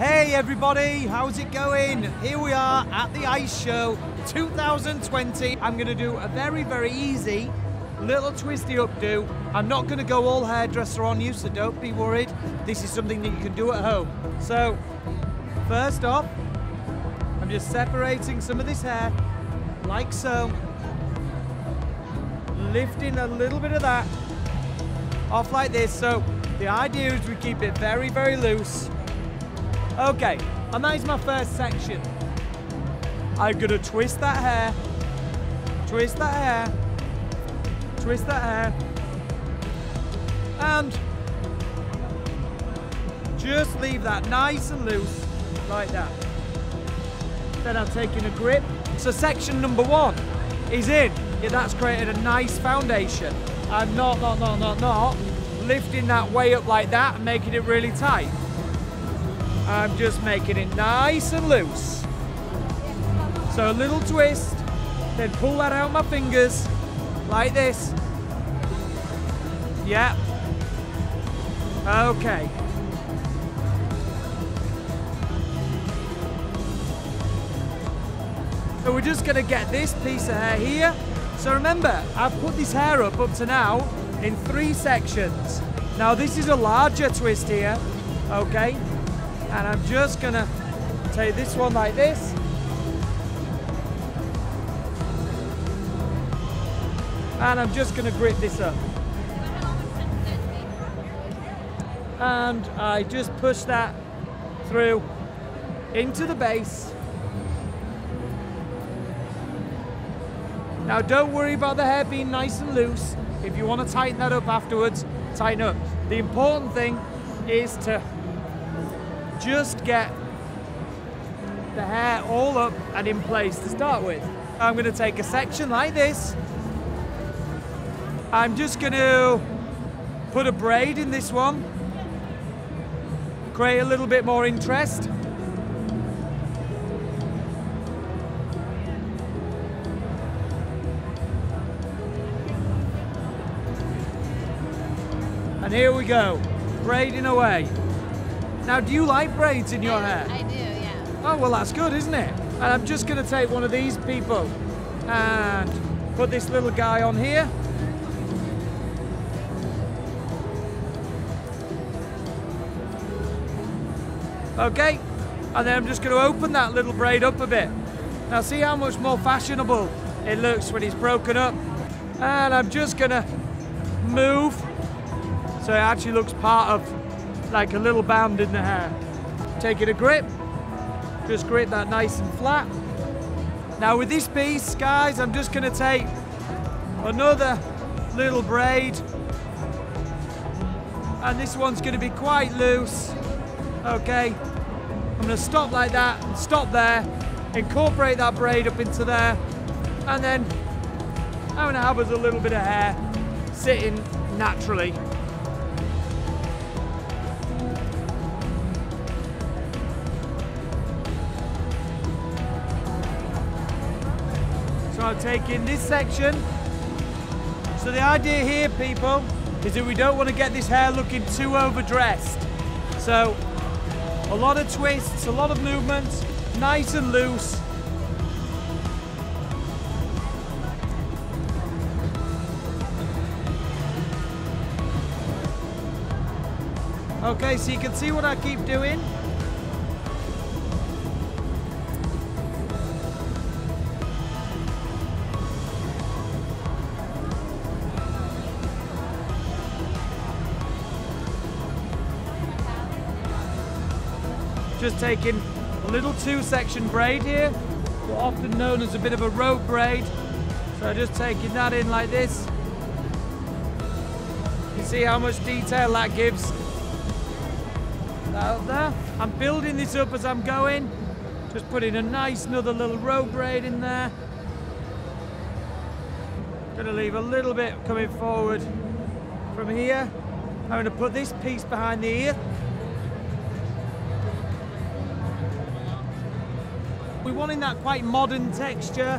Hey everybody, how's it going? Here we are at the Ice Show 2020. I'm going to do a very easy little twisty updo. I'm not going to go all hairdresser on you, so don't be worried. This is something that you can do at home. So first off, I'm just separating some of this hair like so, lifting a little bit of that off like this. So the idea is we keep it very loose. Okay, and that is my first section. I'm gonna twist that hair, twist that hair, twist that hair, and just leave that nice and loose like that. Then I'm taking a grip. So section number one is in. Yeah, that's created a nice foundation. I'm not lifting that way up like that and making it really tight. I'm just making it nice and loose. So a little twist, then pull that out my fingers like this. Yeah. Okay. So we're just gonna get this piece of hair here. So remember, I've put this hair up to now in 3 sections. Now this is a larger twist here, okay? And I'm just gonna take this one like this. And I'm just gonna grip this up. And I just push that through into the base. Now don't worry about the hair being nice and loose. If you want to tighten that up afterwards, tighten up. The important thing is to just get the hair all up and in place to start with. I'm going to take a section like this. I'm just going to put a braid in this one. Create a little bit more interest. And here we go, braiding away. Now, do you like braids in your hair? I do, yeah. Oh, well, that's good, isn't it? And I'm just going to take one of these people and put this little guy on here. Okay, and then I'm just going to open that little braid up a bit. Now, see how much more fashionable it looks when it's broken up. And I'm just going to move so it actually looks part of like a little band in the hair. Taking a grip, just grip that nice and flat. Now with this piece, guys, I'm just gonna take another little braid. And this one's gonna be quite loose. Okay, I'm gonna stop like that and stop there, incorporate that braid up into there, and then I'm gonna have us a little bit of hair sitting naturally. So I'm taking this section. So the idea here, people, is that we don't want to get this hair looking too overdressed. So a lot of twists, a lot of movements, nice and loose. Okay, so you can see what I keep doing. Just taking a little 2-section braid here, often known as a bit of a rope braid. So just taking that in like this. You see how much detail that gives. Out there. I'm building this up as I'm going. Just putting a nice another little rope braid in there. Gonna leave a little bit coming forward from here. I'm gonna put this piece behind the ear. We're wanting that quite modern texture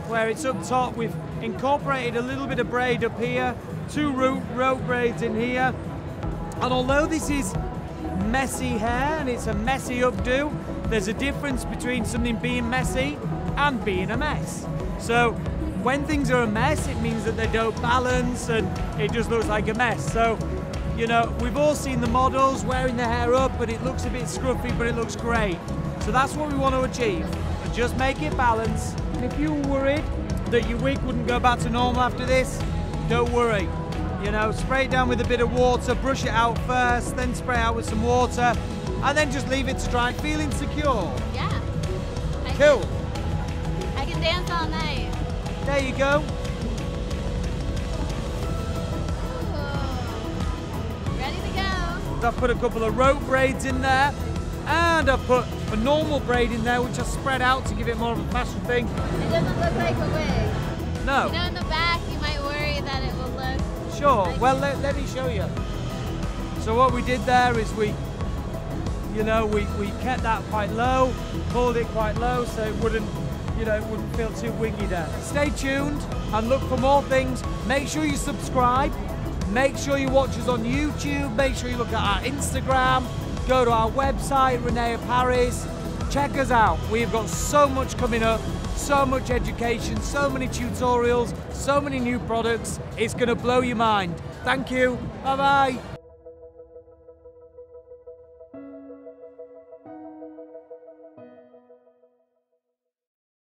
where it's up top. We've incorporated a little bit of braid up here, 2 rope braids in here. And although this is messy hair and it's a messy updo, there's a difference between something being messy and being a mess. So when things are a mess, it means that they don't balance and it just looks like a mess. So, you know, we've all seen the models wearing their hair up and it looks a bit scruffy, but it looks great. So that's what we want to achieve, and just make it balance. And if you're worried that your wig wouldn't go back to normal after this, don't worry. You know, spray it down with a bit of water, brush it out first, then spray out with some water, and then just leave it to dry. Feeling secure? Yeah. Cool. I can dance all night. There you go. Ooh. Ready to go. I've put a couple of rope braids in there, and I've put a normal braid in there, which I spread out to give it more of a fashion thing. It doesn't look like a wig. No. You know, in the back, you might worry that it will look. Sure. Like Well, let me show you. So what we did there is we kept that quite low, pulled it quite low, so it wouldn't, you know, it wouldn't feel too wiggy there. Stay tuned and look for more things. Make sure you subscribe. Make sure you watch us on YouTube. Make sure you look at our Instagram. Go to our website, René Paris. Check us out. We've got so much coming up, so much education, so many tutorials, so many new products. It's going to blow your mind. Thank you. Bye-bye.